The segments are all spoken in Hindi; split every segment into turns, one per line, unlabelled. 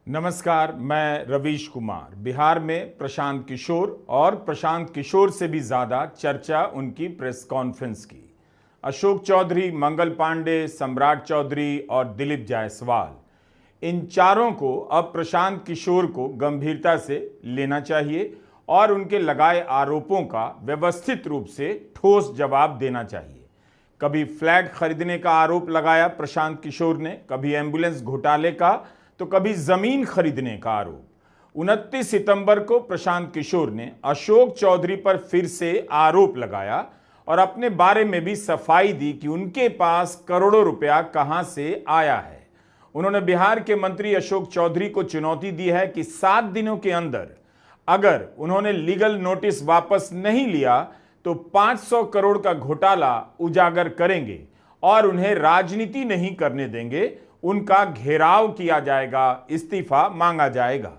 नमस्कार, मैं रवीश कुमार। बिहार में प्रशांत किशोर और प्रशांत किशोर से भी ज़्यादा चर्चा उनकी प्रेस कॉन्फ्रेंस की। अशोक चौधरी, मंगल पांडे, सम्राट चौधरी और दिलीप जायसवाल, इन चारों को अब प्रशांत किशोर को गंभीरता से लेना चाहिए और उनके लगाए आरोपों का व्यवस्थित रूप से ठोस जवाब देना चाहिए। कभी फ्लैट खरीदने का आरोप लगाया प्रशांत किशोर ने, कभी एम्बुलेंस घोटाले का, तो कभी जमीन खरीदने का आरोप। 29 सितंबर को प्रशांत किशोर ने अशोक चौधरी पर फिर से आरोप लगाया और अपने बारे में भी सफाई दी कि उनके पास करोड़ों रुपया कहां से आया है। उन्होंने बिहार के मंत्री अशोक चौधरी को चुनौती दी है कि 7 दिनों के अंदर अगर उन्होंने लीगल नोटिस वापस नहीं लिया तो 500 करोड़ का घोटाला उजागर करेंगे और उन्हें राजनीति नहीं करने देंगे, उनका घेराव किया जाएगा, इस्तीफा मांगा जाएगा।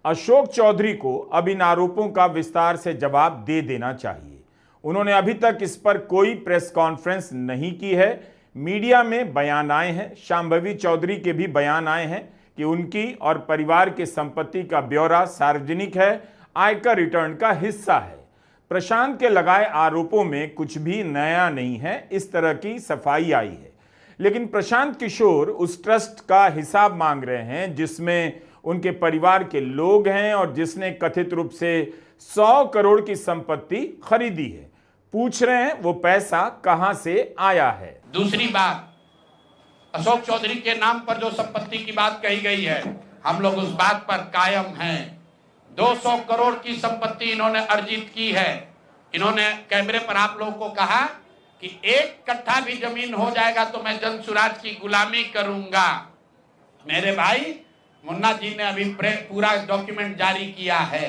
अशोक चौधरी को अब इन आरोपों का विस्तार से जवाब दे देना चाहिए। उन्होंने अभी तक इस पर कोई प्रेस कॉन्फ्रेंस नहीं की है। मीडिया में बयान आए हैं, शांभवी चौधरी के भी बयान आए हैं कि उनकी और परिवार की संपत्ति का ब्यौरा सार्वजनिक है, आयकर रिटर्न का हिस्सा है। प्रशांत के लगाए आरोपों में कुछ भी नया नहीं है, इस तरह की सफाई आई है। लेकिन प्रशांत किशोर उस ट्रस्ट का हिसाब मांग रहे हैं जिसमें उनके परिवार के लोग हैं और जिसने कथित रूप से 100 करोड़ की संपत्ति खरीदी है। पूछ रहे हैं वो पैसा कहां से आया है।
दूसरी बात, अशोक चौधरी के नाम पर जो संपत्ति की बात कही गई है, हम लोग उस बात पर कायम हैं। 200 करोड़ की संपत्ति इन्होंने अर्जित की है। इन्होंने कैमरे पर आप लोगों को कहा कि 1 कट्ठा भी जमीन हो जाएगा तो मैं जनसुराज की गुलामी करूंगा। मेरे भाई मुन्ना जी ने अभी पूरा डॉक्यूमेंट जारी किया है।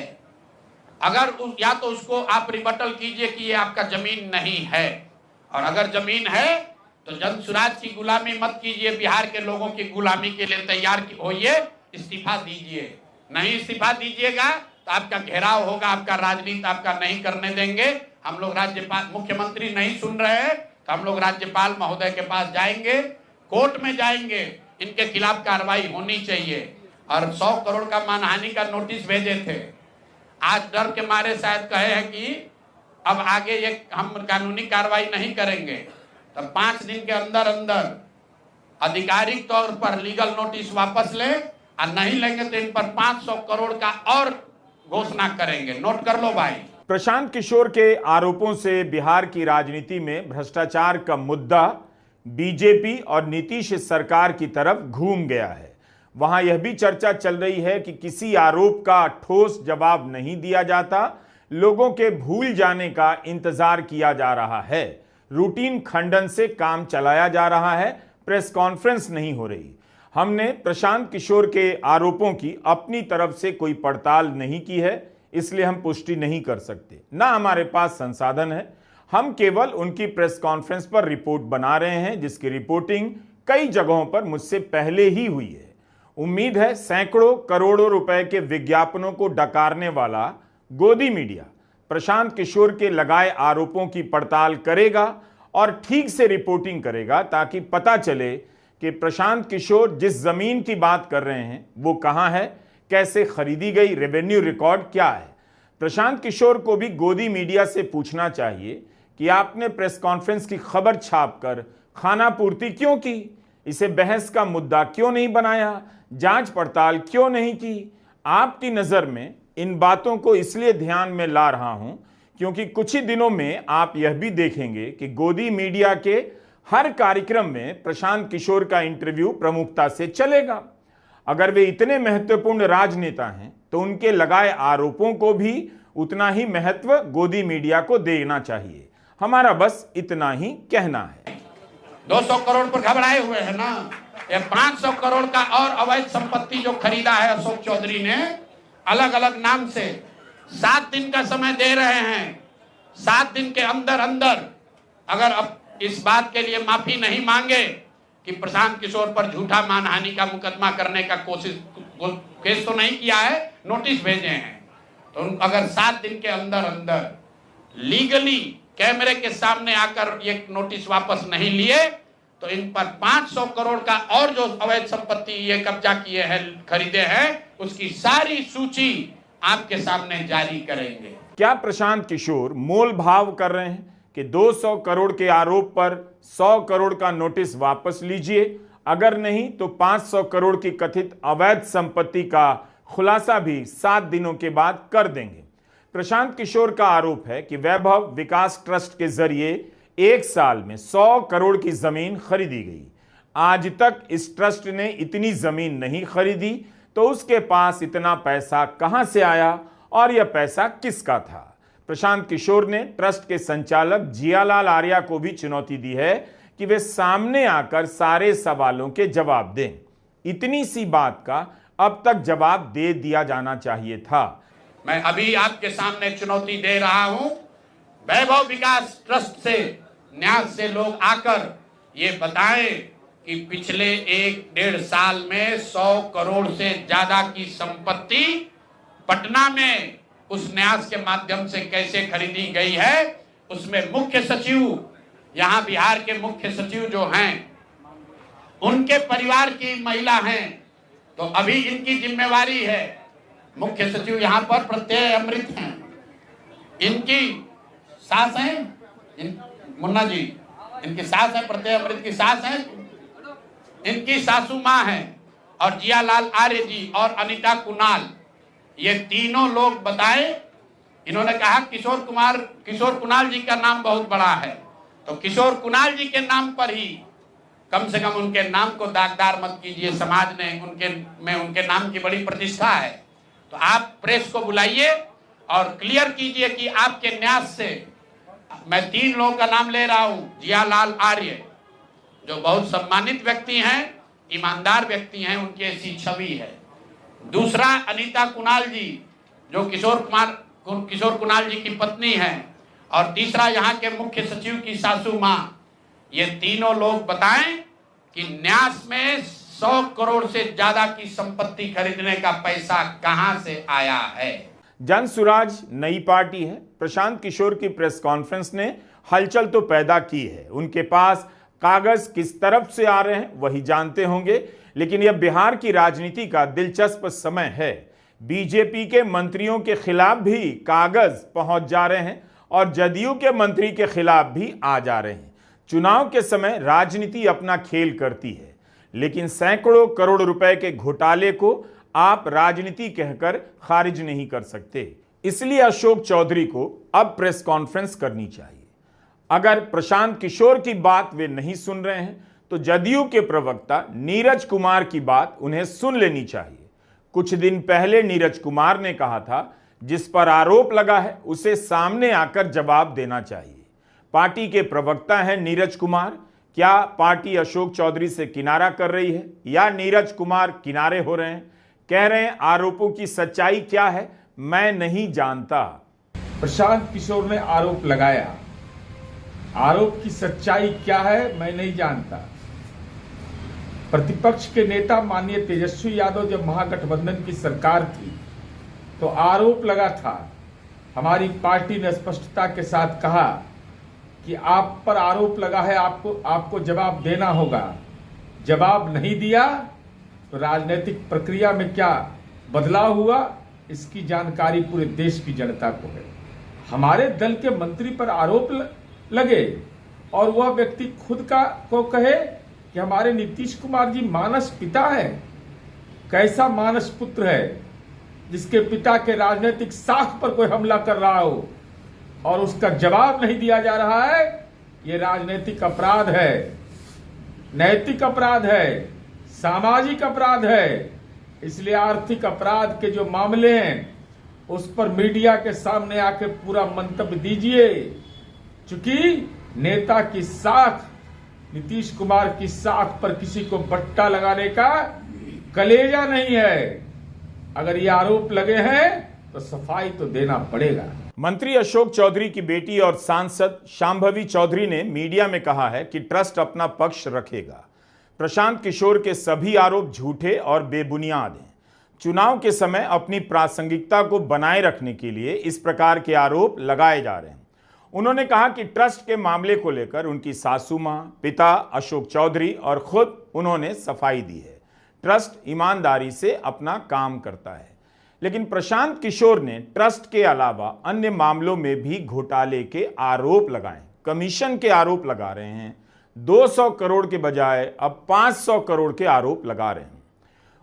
अगर या तो उसको आप रिबटल कीजिए कि ये आपका जमीन नहीं है, और अगर जमीन है तो जनसुराज की गुलामी मत कीजिए, बिहार के लोगों की गुलामी के लिए तैयार होइए, इस्तीफा दीजिए। नहीं इस्तीफा दीजिएगा तो आपका घेराव होगा, आपका राजनीति आपका नहीं करने देंगे। हम लोग राज्यपाल, मुख्यमंत्री नहीं सुन रहे हैं तो हम लोग राज्यपाल महोदय के पास जाएंगे, कोर्ट में जाएंगे, इनके खिलाफ कार्रवाई होनी चाहिए। और 100 करोड़ का मानहानि का नोटिस भेजे थे। आज डर के मारे शायद कहे हैं कि अब आगे ये हम कानूनी कार्रवाई नहीं करेंगे, तो 5 दिन के अंदर अंदर आधिकारिक तौर पर लीगल नोटिस वापस लें, और नहीं लेंगे तो इन पर 500 करोड़ का और घोषणा करेंगे। नोट कर लो भाई।
प्रशांत किशोर के आरोपों से बिहार की राजनीति में भ्रष्टाचार का मुद्दा बीजेपी और नीतीश सरकार की तरफ घूम गया है। वहां यह भी चर्चा चल रही है कि किसी आरोप का ठोस जवाब नहीं दिया जाता, लोगों के भूल जाने का इंतजार किया जा रहा है, रूटीन खंडन से काम चलाया जा रहा है, प्रेस कॉन्फ्रेंस नहीं हो रही। हमने प्रशांत किशोर के आरोपों की अपनी तरफ से कोई पड़ताल नहीं की है, इसलिए हम पुष्टि नहीं कर सकते, ना हमारे पास संसाधन है। हम केवल उनकी प्रेस कॉन्फ्रेंस पर रिपोर्ट बना रहे हैं, जिसकी रिपोर्टिंग कई जगहों पर मुझसे पहले ही हुई है। उम्मीद है सैकड़ों करोड़ों रुपए के विज्ञापनों को डकारने वाला गोदी मीडिया प्रशांत किशोर के लगाए आरोपों की पड़ताल करेगा और ठीक से रिपोर्टिंग करेगा, ताकि पता चले कि प्रशांत किशोर जिस जमीन की बात कर रहे हैं वो कहां है, कैसे खरीदी गई, रेवेन्यू रिकॉर्ड क्या है। प्रशांत किशोर को भी गोदी मीडिया से पूछना चाहिए कि आपने प्रेस कॉन्फ्रेंस की खबर छापकर खाना पूर्ति क्यों की, इसे बहस का मुद्दा क्यों नहीं बनाया, जांच पड़ताल क्यों नहीं की। आपकी नजर में इन बातों को इसलिए ध्यान में ला रहा हूं क्योंकि कुछ ही दिनों में आप यह भी देखेंगे कि गोदी मीडिया के हर कार्यक्रम में प्रशांत किशोर का इंटरव्यू प्रमुखता से चलेगा। अगर वे इतने महत्वपूर्ण राजनेता हैं तो उनके लगाए आरोपों को भी उतना ही महत्व गोदी मीडिया को देना चाहिए। हमारा बस इतना ही कहना है।
200 करोड़ पर घबराए हुए हैं ना, ये 500 करोड़ का और अवैध संपत्ति जो खरीदा है अशोक चौधरी ने अलग अलग नाम से, 7 दिन का समय दे रहे हैं। 7 दिन के अंदर अंदर अगर अब इस बात के लिए माफी नहीं मांगे कि प्रशांत किशोर पर झूठा मानहानि का मुकदमा करने का केस तो नहीं किया है, नोटिस भेजे हैं, तो अगर 7 दिन के अंदर अंदर लीगली कैमरे के सामने आकर ये नोटिस वापस नहीं लिए तो इन पर 500 करोड़ का और जो अवैध संपत्ति ये कब्जा किए हैं, खरीदे हैं, उसकी सारी सूची आपके सामने जारी करेंगे।
क्या प्रशांत किशोर मोल भाव कर रहे हैं कि 200 करोड़ के आरोप पर 100 करोड़ का नोटिस वापस लीजिए, अगर नहीं तो 500 करोड़ की कथित अवैध संपत्ति का खुलासा भी 7 दिनों के बाद कर देंगे? प्रशांत किशोर का आरोप है कि वैभव विकास ट्रस्ट के जरिए 1 साल में 100 करोड़ की जमीन खरीदी गई। आज तक इस ट्रस्ट ने इतनी जमीन नहीं खरीदी, तो उसके पास इतना पैसा कहां से आया और यह पैसा किसका था? प्रशांत किशोर ने ट्रस्ट के संचालक जियालाल आर्या को भी चुनौती दी है कि वे सामने आकर सारे सवालों के जवाब दें। इतनी सी बात का अब तक जवाब दे दिया जाना चाहिए था।
मैं अभी आपके सामने चुनौती दे रहा हूं, वैभव विकास ट्रस्ट से न्यास से लोग आकर ये बताएं कि पिछले 1-1.5 साल में 100 करोड़ से ज्यादा की संपत्ति पटना में उस न्यास के माध्यम से कैसे खरीदी गई है। उसमें मुख्य सचिव, यहां बिहार के मुख्य सचिव जो हैं, उनके परिवार की महिला हैं, तो अभी इनकी जिम्मेवारी है। मुख्य सचिव यहां पर प्रत्यय अमृत हैं, इनकी सास हैं, मुन्ना जी इनकी सास है, प्रत्यय अमृत की सास है, इनकी सासू मां है, और जियालाल आर्य जी और अनीता कुणाल, ये तीनों लोग बताएं। इन्होंने कहा किशोर कुणाल जी का नाम बहुत बड़ा है, तो किशोर कुणाल जी के नाम पर ही कम से कम उनके नाम को दागदार मत कीजिए। समाज ने उनके नाम की बड़ी प्रतिष्ठा है। तो आप प्रेस को बुलाइए और क्लियर कीजिए कि आपके न्यास से मैं 3 लोगों का नाम ले रहा हूं। जियालाल आर्य जो बहुत सम्मानित व्यक्ति हैं, ईमानदार व्यक्ति हैं, उनकी ऐसी छवि है। दूसरा अनीता कुणाल जी जो किशोर कुणाल जी की पत्नी है, और तीसरा यहाँ के मुख्य सचिव की सासू मां। ये तीनों लोग बताएं कि न्यास में 100 करोड़ से ज्यादा की संपत्ति खरीदने का पैसा कहां से आया है।
जन सुराज नई पार्टी है। प्रशांत किशोर की प्रेस कॉन्फ्रेंस ने हलचल तो पैदा की है। उनके पास कागज किस तरफ से आ रहे हैं वही जानते होंगे, लेकिन यह बिहार की राजनीति का दिलचस्प समय है। बीजेपी के मंत्रियों के खिलाफ भी कागज पहुंच जा रहे हैं और जदयू के मंत्री के खिलाफ भी आ जा रहे हैं। चुनाव के समय राजनीति अपना खेल करती है, लेकिन सैकड़ों करोड़ रुपए के घोटाले को आप राजनीति कहकर खारिज नहीं कर सकते। इसलिए अशोक चौधरी को अब प्रेस कॉन्फ्रेंस करनी चाहिए। अगर प्रशांत किशोर की बात वे नहीं सुन रहे हैं तो जदयू के प्रवक्ता नीरज कुमार की बात उन्हें सुन लेनी चाहिए। कुछ दिन पहले नीरज कुमार ने कहा था, जिस पर आरोप लगा है उसे सामने आकर जवाब देना चाहिए। पार्टी के प्रवक्ता हैं नीरज कुमार। क्या पार्टी अशोक चौधरी से किनारा कर रही है या नीरज कुमार किनारे हो रहे हैं? कह रहे हैं आरोपों की सच्चाई क्या है मैं नहीं जानता।
प्रशांत किशोर ने आरोप लगाया, आरोप की सच्चाई क्या है मैं नहीं जानता। प्रतिपक्ष के नेता माननीय तेजस्वी यादव जब महागठबंधन की सरकार थी तो आरोप लगा था। हमारी पार्टी ने स्पष्टता के साथ कहा कि आप पर आरोप लगा है, आपको जवाब देना होगा। जवाब नहीं दिया तो राजनीतिक प्रक्रिया में क्या बदलाव हुआ इसकी जानकारी पूरे देश की जनता को है। हमारे दल के मंत्री पर आरोप लगे और वह व्यक्ति खुद को कहे कि हमारे नीतीश कुमार जी मानस पिता है। कैसा मानस पुत्र है जिसके पिता के राजनीतिक साख पर कोई हमला कर रहा हो और उसका जवाब नहीं दिया जा रहा है? ये राजनीतिक अपराध है, नैतिक अपराध है, सामाजिक अपराध है। इसलिए आर्थिक अपराध के जो मामले हैं उस पर मीडिया के सामने आके पूरा मंतव्य दीजिए। चूंकि नेता की साख, नीतीश कुमार की साख पर किसी को बट्टा लगाने का कलेजा नहीं है। अगर ये आरोप लगे हैं तो सफाई तो देना पड़ेगा।
मंत्री अशोक चौधरी की बेटी और सांसद शांभवी चौधरी ने मीडिया में कहा है कि ट्रस्ट अपना पक्ष रखेगा। प्रशांत किशोर के सभी आरोप झूठे और बेबुनियाद हैं। चुनाव के समय अपनी प्रासंगिकता को बनाए रखने के लिए इस प्रकार के आरोप लगाए जा रहे हैं। उन्होंने कहा कि ट्रस्ट के मामले को लेकर उनकी सासू मां, पिता अशोक चौधरी और खुद उन्होंने सफाई दी है। ट्रस्ट ईमानदारी से अपना काम करता है। लेकिन प्रशांत किशोर ने ट्रस्ट के अलावा अन्य मामलों में भी घोटाले के आरोप लगाए, कमीशन के आरोप लगा रहे हैं। 200 करोड़ के बजाय अब 500 करोड़ के आरोप लगा रहे हैं।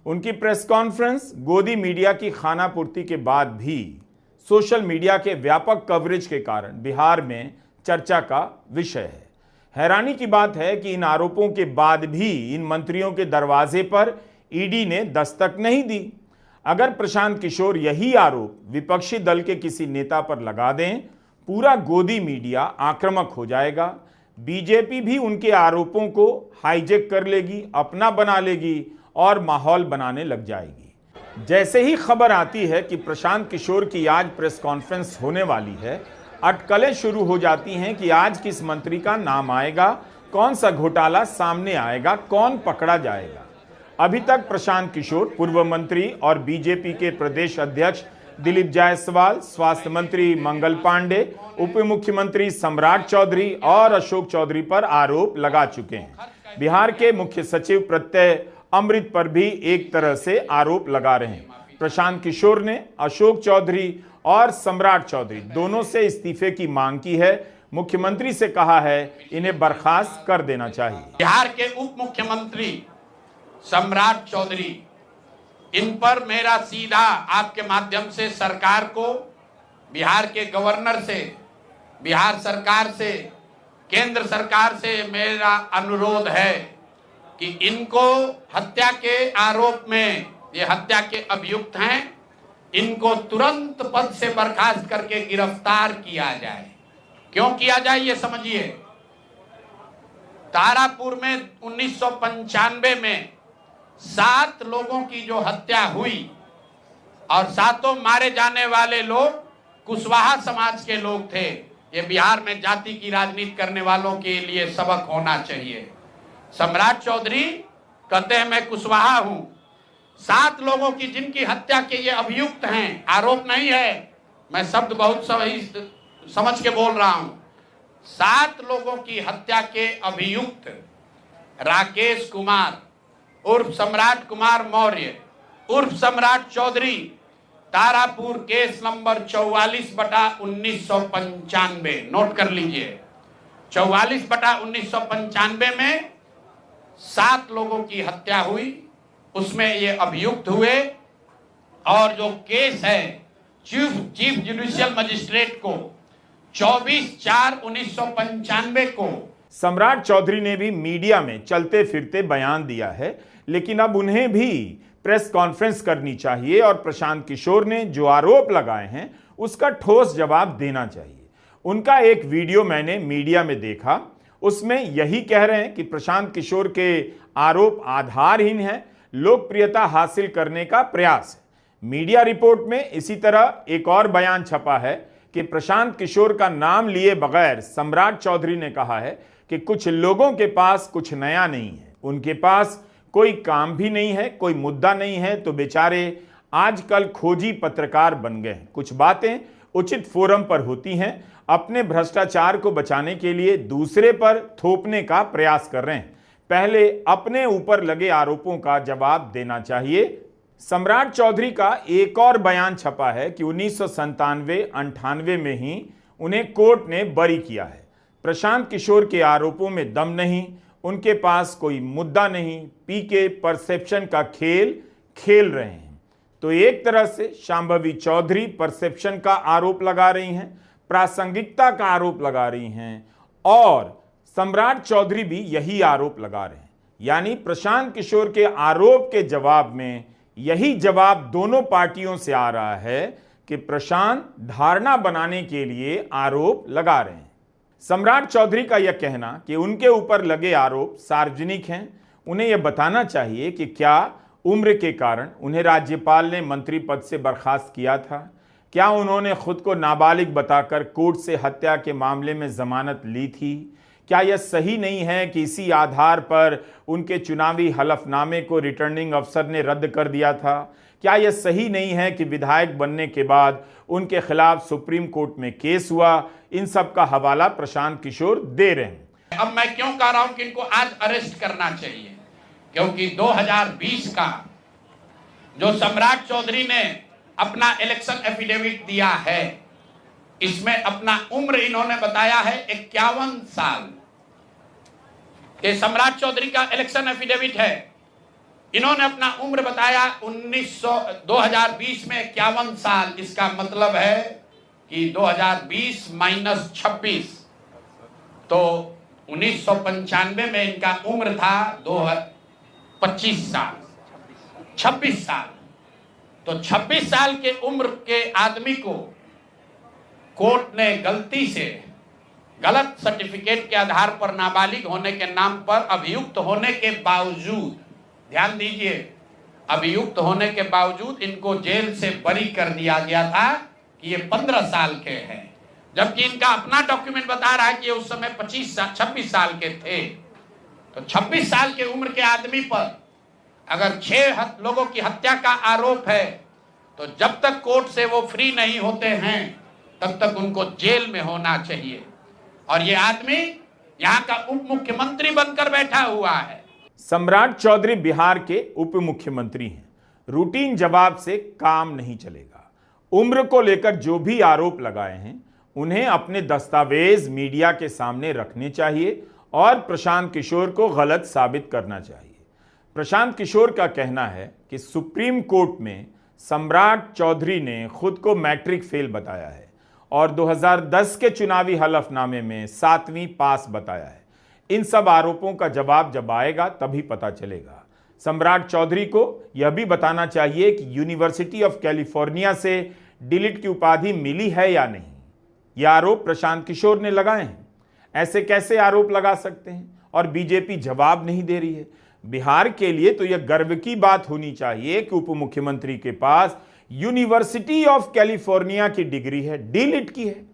उनकी प्रेस कॉन्फ्रेंस गोदी मीडिया की खानापूर्ति के बाद भी सोशल मीडिया के व्यापक कवरेज के कारण बिहार में चर्चा का विषय है। हैरानी की बात है कि इन आरोपों के बाद भी इन मंत्रियों के दरवाजे पर ईडी ने दस्तक नहीं दी। अगर प्रशांत किशोर यही आरोप विपक्षी दल के किसी नेता पर लगा दें, पूरा गोदी मीडिया आक्रामक हो जाएगा। बीजेपी भी उनके आरोपों को हाईजैक कर लेगी, अपना बना लेगी और माहौल बनाने लग जाएगी। जैसे ही खबर आती है कि प्रशांत किशोर की आज प्रेस कॉन्फ्रेंस होने वाली है, अटकलें शुरू हो जाती हैं कि आज किस मंत्री का नाम आएगा, कौन सा घोटाला सामने आएगा, कौन पकड़ा जाएगा। अभी तक प्रशांत किशोर, पूर्व मंत्री और बीजेपी के प्रदेश अध्यक्ष दिलीप जायसवाल, स्वास्थ्य मंत्री मंगल पांडे, उप मुख्यमंत्री सम्राट चौधरी और अशोक चौधरी पर आरोप लगा चुके हैं। बिहार के मुख्य सचिव प्रत्यय अमृत पर भी एक तरह से आरोप लगा रहे हैं। प्रशांत किशोर ने अशोक चौधरी और सम्राट चौधरी दोनों से इस्तीफे की मांग की है। मुख्यमंत्री से कहा है इन्हें बर्खास्त कर देना चाहिए।
बिहार के उप मुख्यमंत्री सम्राट चौधरी, इन पर मेरा सीधा आपके माध्यम से सरकार को, बिहार के गवर्नर से, बिहार सरकार से, केंद्र सरकार से मेरा अनुरोध है कि इनको हत्या के आरोप में, ये हत्या के अभियुक्त हैं, इनको तुरंत पद से बर्खास्त करके गिरफ्तार किया जाए। क्यों किया जाए ये समझिए। तारापुर में 1995 में 7 लोगों की जो हत्या हुई और 7 मारे जाने वाले लोग कुशवाहा समाज के लोग थे। ये बिहार में जाति की राजनीति करने वालों के लिए सबक होना चाहिए। सम्राट चौधरी कहते हैं मैं कुशवाहा हूं। 7 लोगों की जिनकी हत्या के ये अभियुक्त हैं, आरोप नहीं है, मैं शब्द बहुत सही समझ के बोल रहा हूं। 7 लोगों की हत्या के अभियुक्त राकेश कुमार उर्फ सम्राट कुमार मौर्य उर्फ Samrat Choudhary, Tarapur case number 44/1995, note कर लीजिए। 44/1995 में 7 लोगों की हत्या हुई, उसमें ये अभियुक्त हुए और जो केस है चीफ जुडिशियल मजिस्ट्रेट को 24/4/1995 को।
सम्राट चौधरी ने भी मीडिया में चलते फिरते बयान दिया है, लेकिन अब उन्हें भी प्रेस कॉन्फ्रेंस करनी चाहिए और प्रशांत किशोर ने जो आरोप लगाए हैं उसका ठोस जवाब देना चाहिए। उनका एक वीडियो मैंने मीडिया में देखा, उसमें यही कह रहे हैं कि प्रशांत किशोर के आरोप आधारहीन हैं, लोकप्रियता हासिल करने का प्रयास है। मीडिया रिपोर्ट में इसी तरह एक और बयान छपा है कि प्रशांत किशोर का नाम लिए बगैर सम्राट चौधरी ने कहा है कि कुछ लोगों के पास कुछ नया नहीं है, उनके पास कोई काम भी नहीं है, कोई मुद्दा नहीं है, तो बेचारे आजकल खोजी पत्रकार बन गए हैं। कुछ बातें उचित फोरम पर होती हैं, अपने भ्रष्टाचार को बचाने के लिए दूसरे पर थोपने का प्रयास कर रहे हैं। पहले अपने ऊपर लगे आरोपों का जवाब देना चाहिए। सम्राट चौधरी का एक और बयान छपा है कि 1997-98 में ही उन्हें कोर्ट ने बरी किया है। प्रशांत किशोर के आरोपों में दम नहीं, उनके पास कोई मुद्दा नहीं, पीके परसेप्शन का खेल खेल रहे हैं। तो एक तरह से शांभवी चौधरी परसेप्शन का आरोप लगा रही हैं, प्रासंगिकता का आरोप लगा रही हैं और सम्राट चौधरी भी यही आरोप लगा रहे हैं। यानी प्रशांत किशोर के आरोप के जवाब में यही जवाब दोनों पार्टियों से आ रहा है कि प्रशांत धारणा बनाने के लिए आरोप लगा रहे हैं। सम्राट चौधरी का यह कहना कि उनके ऊपर लगे आरोप सार्वजनिक हैं, उन्हें यह बताना चाहिए कि क्या उम्र के कारण उन्हें राज्यपाल ने मंत्री पद से बर्खास्त किया था? क्या उन्होंने खुद को नाबालिग बताकर कोर्ट से हत्या के मामले में जमानत ली थी? क्या यह सही नहीं है कि इसी आधार पर उनके चुनावी हलफनामे को रिटर्निंग अफसर ने रद्द कर दिया था? क्या यह सही नहीं है कि विधायक बनने के बाद उनके खिलाफ सुप्रीम कोर्ट में केस हुआ? इन सब का हवाला प्रशांत किशोर दे रहे हैं।
अब मैं क्यों कह रहा हूं कि इनको आज अरेस्ट करना चाहिए, क्योंकि 2020 का जो सम्राट चौधरी ने अपना इलेक्शन एफिडेविट दिया है, इसमें अपना उम्र इन्होंने बताया है 51 साल। ये सम्राट चौधरी का इलेक्शन एफिडेविट है। इन्होंने अपना उम्र बताया 2020 में 51 साल। इसका मतलब है कि 2020 माइनस 26, तो 1995 में इनका उम्र था 25 साल, 26 साल। तो 26 साल के उम्र के आदमी को कोर्ट ने गलती से गलत सर्टिफिकेट के आधार पर नाबालिग होने के नाम पर अभियुक्त होने के बावजूद, ध्यान दीजिए, अभियुक्त होने के बावजूद इनको जेल से बरी कर दिया गया था कि ये 15 साल के हैं, जबकि इनका अपना डॉक्यूमेंट बता रहा है कि उस समय 26 साल के थे। तो 26 साल के उम्र के आदमी पर अगर 6 लोगों की हत्या का आरोप है, तो जब तक कोर्ट से वो फ्री नहीं होते हैं तब तक उनको जेल में होना चाहिए। और ये आदमी यहाँ का उप मुख्यमंत्री बनकर बैठा हुआ है।
सम्राट चौधरी बिहार के उप मुख्यमंत्री हैं। रूटीन जवाब से काम नहीं चलेगा। उम्र को लेकर जो भी आरोप लगाए हैं उन्हें अपने दस्तावेज मीडिया के सामने रखने चाहिए और प्रशांत किशोर को गलत साबित करना चाहिए। प्रशांत किशोर का कहना है कि सुप्रीम कोर्ट में सम्राट चौधरी ने खुद को मैट्रिक फेल बताया है और 2010 के चुनावी हलफनामे में 7वीं पास बताया है। इन सब आरोपों का जवाब जब आएगा तभी पता चलेगा। सम्राट चौधरी को यह भी बताना चाहिए कि यूनिवर्सिटी ऑफ कैलिफोर्निया से डिलीट की उपाधि मिली है या नहीं। यह आरोप प्रशांत किशोर ने लगाए हैं। ऐसे कैसे आरोप लगा सकते हैं और बीजेपी जवाब नहीं दे रही है? बिहार के लिए तो यह गर्व की बात होनी चाहिए कि उप मुख्यमंत्री के पास यूनिवर्सिटी ऑफ कैलिफोर्निया की डिग्री है, डिलीट की है।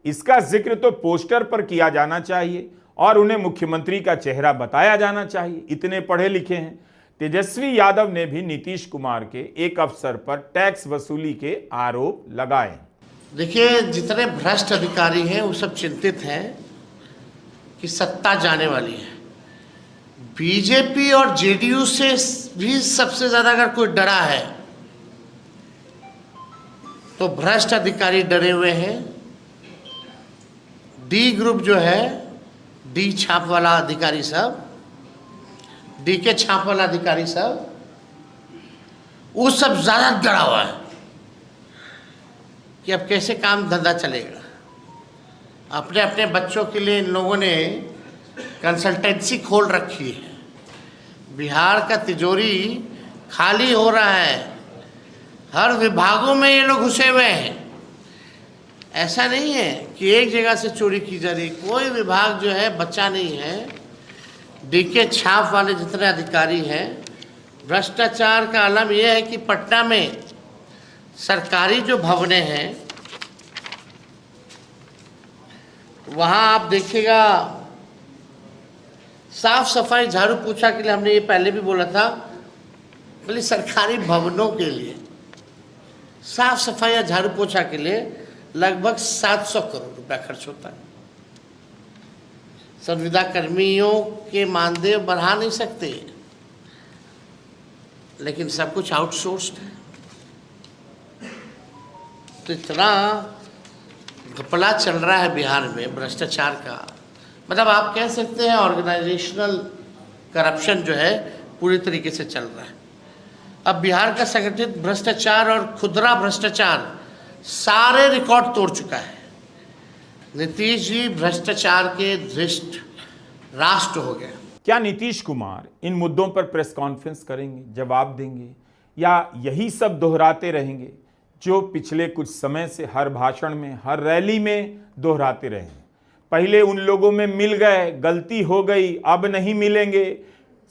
इसका जिक्र तो पोस्टर पर किया जाना चाहिए और उन्हें मुख्यमंत्री का चेहरा बताया जाना चाहिए। इतने पढ़े लिखे हैं। तेजस्वी यादव ने भी नीतीश कुमार के एक अफसर पर टैक्स वसूली के आरोप लगाए।
देखिए, जितने भ्रष्ट अधिकारी हैं वो सब चिंतित हैं कि सत्ता जाने वाली है। बीजेपी और जेडीयू से भी सबसे ज्यादा अगर कोई डरा है तो भ्रष्ट अधिकारी डरे हुए हैं। डी ग्रुप जो है, डी छाप वाला अधिकारी सब, डी के छाप वाला अधिकारी सब, वो सब ज्यादा डरा हुआ है कि अब कैसे काम धंधा चलेगा। अपने अपने बच्चों के लिए इन लोगों ने कंसल्टेंसी खोल रखी है। बिहार का तिजोरी खाली हो रहा है। हर विभागों में ये लोग घुसे हुए हैं। ऐसा नहीं है कि एक जगह से चोरी की जा रही, कोई विभाग जो है बचा नहीं है। डीके छाप वाले जितने अधिकारी हैं, भ्रष्टाचार का आलम यह है कि पटना में सरकारी जो भवनें हैं वहाँ आप देखिएगा साफ सफाई झाड़ू पोछा के लिए, हमने ये पहले भी बोला था, बोले सरकारी भवनों के लिए साफ सफाई या झाड़ू पोछा के लिए लगभग 700 करोड़ रुपया खर्च होता है। संविदा कर्मियों के मानदेय बढ़ा नहीं सकते, लेकिन सब कुछ आउटसोर्स्ड है। तो इतना घपला चल रहा है बिहार में भ्रष्टाचार का, मतलब आप कह सकते हैं ऑर्गेनाइजेशनल करप्शन जो है पूरी तरीके से चल रहा है। अब बिहार का संगठित भ्रष्टाचार और खुदरा भ्रष्टाचार सारे रिकॉर्ड तोड़ चुका है। नीतीश जी भ्रष्टाचार के धृष्ट राष्ट्र हो गए।
क्या नीतीश कुमार इन मुद्दों पर प्रेस कॉन्फ्रेंस करेंगे, जवाब देंगे, या यही सब दोहराते रहेंगे जो पिछले कुछ समय से हर भाषण में, हर रैली में दोहराते रहे हैं? पहले उन लोगों में मिल गए, गलती हो गई, अब नहीं मिलेंगे,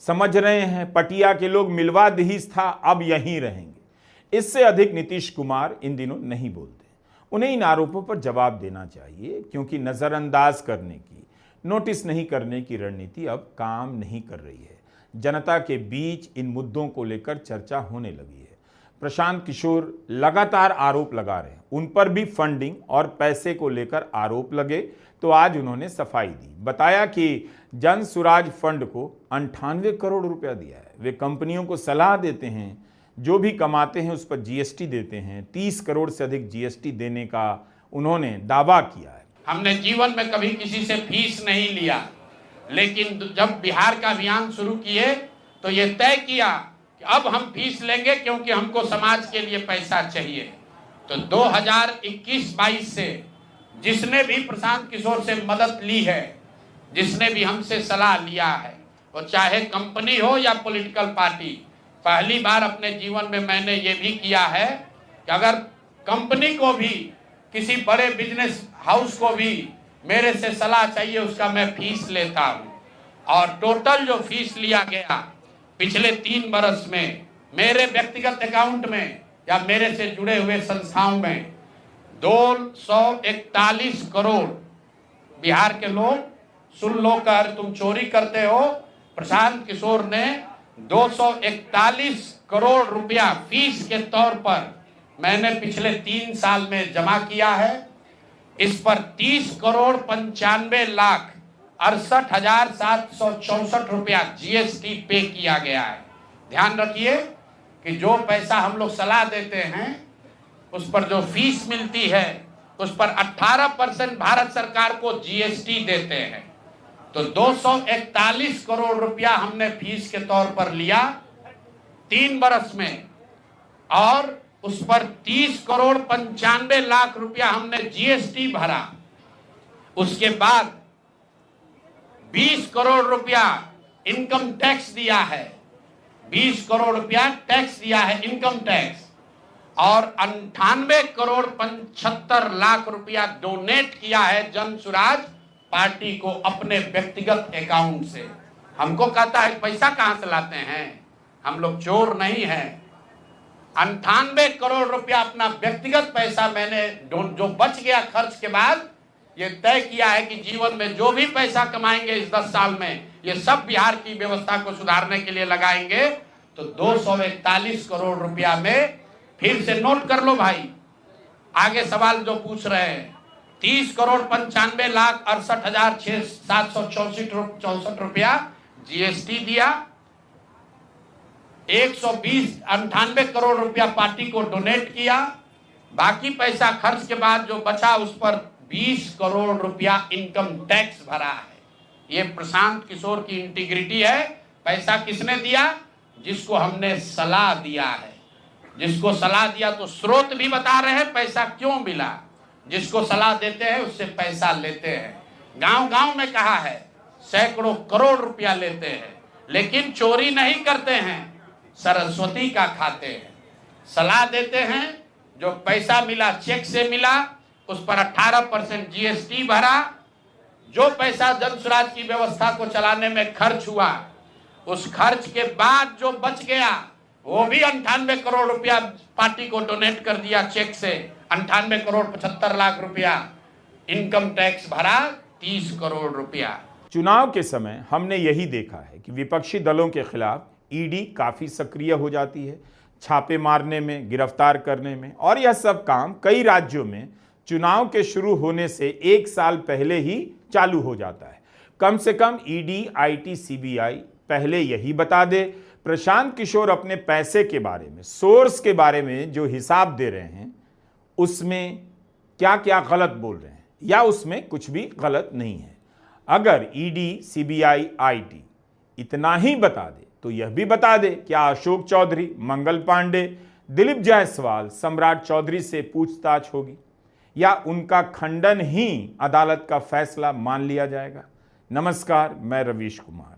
समझ रहे हैं पटिया के लोग मिलवा दहीज था, अब यहीं रहेंगे। इससे अधिक नीतीश कुमार इन दिनों नहीं बोलते। उन्हें इन आरोपों पर जवाब देना चाहिए, क्योंकि नज़रअंदाज करने की, नोटिस नहीं करने की रणनीति अब काम नहीं कर रही है। जनता के बीच इन मुद्दों को लेकर चर्चा होने लगी है। प्रशांत किशोर लगातार आरोप लगा रहे हैं, उन पर भी फंडिंग और पैसे को लेकर आरोप लगे तो आज उन्होंने सफाई दी। बताया कि जन सुराज फंड को 98 करोड़ रुपया दिया है। वे कंपनियों को सलाह देते हैं, जो भी कमाते हैं उस पर जीएसटी देते हैं। 30 करोड़ से अधिक जीएसटी देने का उन्होंने दावा किया है।
हमने जीवन में कभी किसी से फीस नहीं लिया, लेकिन जब बिहार का अभियान शुरू किए तो ये तय किया कि अब हम फीस लेंगे, क्योंकि हमको समाज के लिए पैसा चाहिए। तो 2021-22 से जिसने भी प्रशांत किशोर से मदद ली है, जिसने भी हमसे सलाह लिया है, वो चाहे कंपनी हो या पॉलिटिकल पार्टी, पहली बार अपने जीवन में मैंने ये भी किया है कि अगर कंपनी को भी, किसी बड़े बिजनेस हाउस को भी मेरे से सलाह चाहिए, उसका मैं फीस लेता हूँ। और टोटल जो फीस लिया गया पिछले 3 बरस में मेरे व्यक्तिगत अकाउंट में या मेरे से जुड़े हुए संस्थाओं में 241 करोड़। बिहार के लोग सुन लो, कर तुम चोरी करते हो, प्रशांत किशोर ने 241 करोड़ रुपया फीस के तौर पर मैंने पिछले 3 साल में जमा किया है। इस पर 30 करोड़ 95 लाख 68,764 रुपया जीएसटी पे किया गया है। ध्यान रखिए कि जो पैसा हम लोग सलाह देते हैं, उस पर जो फीस मिलती है, उस पर 18% भारत सरकार को जीएसटी देते हैं। तो 241 करोड़ रुपया हमने फीस के तौर पर लिया 3 बरस में, और उस पर 30 करोड़ 95 लाख रुपया हमने जीएसटी भरा। उसके बाद 20 करोड़ रुपया इनकम टैक्स दिया है, 20 करोड़ रुपया टैक्स दिया है, इनकम टैक्स, और 98 करोड़ 75 लाख रुपया डोनेट किया है जन सुराज पार्टी को अपने व्यक्तिगत अकाउंट से। हमको कहता है पैसा कहां से लाते हैं, हम लोग चोर नहीं हैं। 98 करोड़ रुपया अपना व्यक्तिगत पैसा मैंने जो बच गया खर्च के बाद ये तय किया है कि जीवन में जो भी पैसा कमाएंगे इस 10 साल में, ये सब बिहार की व्यवस्था को सुधारने के लिए लगाएंगे। तो 241 करोड़ रुपया में, फिर से नोट कर लो भाई, आगे सवाल जो पूछ रहे हैं, 30 करोड़ 95 लाख 68,764 रुपया जीएसटी दिया, 98 करोड़ रुपया पार्टी को डोनेट किया, बाकी पैसा खर्च के बाद जो बचा उस पर 20 करोड़ रुपया इनकम टैक्स भरा है। ये प्रशांत किशोर की इंटीग्रिटी है। पैसा किसने दिया? जिसको हमने सलाह दिया है। जिसको सलाह दिया तो स्रोत भी बता रहे हैं पैसा क्यों मिला। जिसको सलाह देते हैं उससे पैसा लेते हैं। गांव-गांव में कहा है, सैकड़ों करोड़ रुपया लेते हैं, लेकिन चोरी नहीं करते हैं, सरस्वती का खाते हैं। सलाह देते हैं, जो पैसा मिला चेक से मिला, उस पर 18% जीएसटी भरा। जो पैसा जन सुराज की व्यवस्था को चलाने में खर्च हुआ, उस खर्च के बाद जो बच गया वो भी 98 करोड़ रुपया पार्टी को डोनेट कर दिया चेक से। 98 करोड़ 75 लाख रुपया इनकम टैक्स भरा, 30 करोड़ रुपया।
चुनाव के समय हमने यही देखा है कि विपक्षी दलों के खिलाफ ईडी काफी सक्रिय हो जाती है, छापे मारने में, गिरफ्तार करने में, और यह सब काम कई राज्यों में चुनाव के शुरू होने से 1 साल पहले ही चालू हो जाता है। कम से कम ईडी, आईटी, सीबीआई पहले यही बता दे प्रशांत किशोर अपने पैसे के बारे में, सोर्स के बारे में जो हिसाब दे रहे हैं, उसमें क्या क्या गलत बोल रहे हैं या उसमें कुछ भी गलत नहीं है। अगर ईडी, सीबीआई, आईटी इतना ही बता दे तो यह भी बता दे क्या अशोक चौधरी, मंगल पांडे, दिलीप जायसवाल, सम्राट चौधरी से पूछताछ होगी या उनका खंडन ही अदालत का फैसला मान लिया जाएगा। नमस्कार, मैं रवीश कुमार।